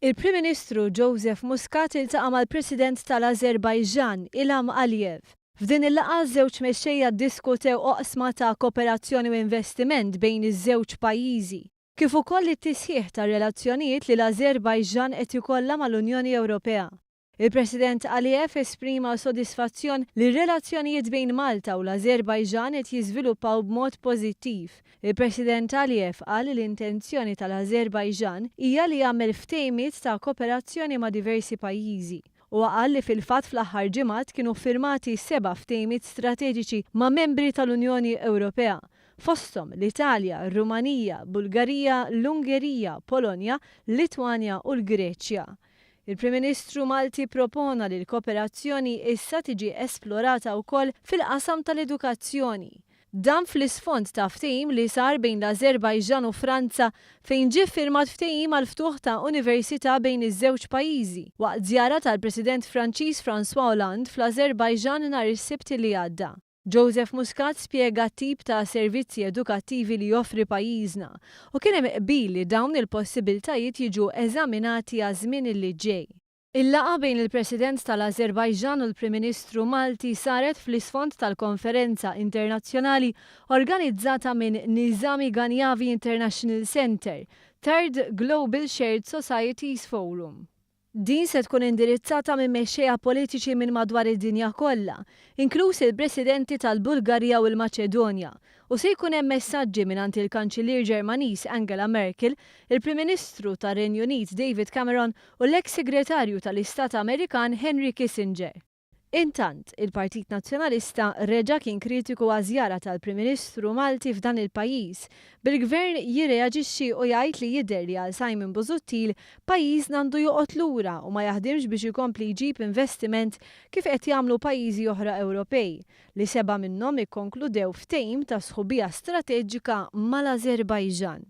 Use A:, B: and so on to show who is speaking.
A: Il-Prim Ministru Joseph Muscat iltaqa' mal-President tal-Ażerbajġan Aliyev. F'din il-laqgħa żewġ mexxejja ddiskutew oqsma ta' kooperazzjoni u investiment bejn iż-żewġ pajjiżi, kif ukoll it-tisħiħ tar-relazzjonijiet li l-Ażerbajġan qed ikollha mal-Unjoni Ewropea. Il-President Aliyev esprima sodisfazzjon li r-relazzjonijiet bejn Malta u l-Ażerbajġan qed jiżviluppaw b'mod pożittiv. Il-President Aliyev qal li l-intenzjoni tal-Ażerbajġan hija li jagħmel ftehimiet ta' kooperazzjoni ma' diversi pajjiżi. U qal li fil-fatt fl-aħħar ġimgħat kienu ffirmati 7 ftehimiet strateġiċi ma' membri tal-Unjoni Ewropea, fosthom l-Italja, r-Rumanija, Bulgarija, l-Ungerija, Polonja, Litwanja u l-Greċja. Il-Prim Ministru Malti propona li l-kooperazzjoni issa tiġi esplorata wkoll fil-qasam tal-edukazzjoni. Dan fl-isfond ta' ftehim li sar bejn l-Ażerbajġan u Franza fejn ġie ffirmat ftehim għal ftuħ ta' università bejn iż-żewġ pajjiżi waqt żjara tal-President Franċiż François Hollande fl-Ażerbajġan nhar is-Sibt li għadda. Joseph Muscat spjega t-tip ta' servizzi edukattivi li joffri pajjiżna u kien hemm qbil li dawn il-possibiltajiet jiġu eżaminati għaż-żmien li ġej. Il-laqgħa bejn il-President tal-Ażerbajġan u l-Prim Ministru Malti saret fl-isfond tal-konferenza internazzjonali organizzata minn Nizami Ganjavi International Center, Third Global Shared Societies Forum. Din se tkun indirizzata minn mexxejja politiċi minn madwar id-dinja kollha, inkluż il-Presidenti tal-Bulgarija u l-Maċedonja, u se jkun hemm messaġġi mingħand il-Kanċilier Ġermaniż Angela Merkel, il-Prim Ministru tar-Renju Unit David Cameron u l-eks Segretarju tal-Istat Amerikan Henry Kissinger. Intant, il-Partit Nazzjonalista reġa' kien kritiku għaż-żjara tal-Prim Ministru Malti f'dan il-pajjiż, bil-Gvern jirreaġixxi u jgħid li jidher li għal Simon Busuttil pajjiżna għandu joqgħod lura u ma jaħdimx biex ikompli jġib investiment kif qed jagħmlu pajjiżi oħra Ewropej, li 7 minnhom ikkonkludew ftehim ta' sħubija strateġika mal-Ażerbajġan.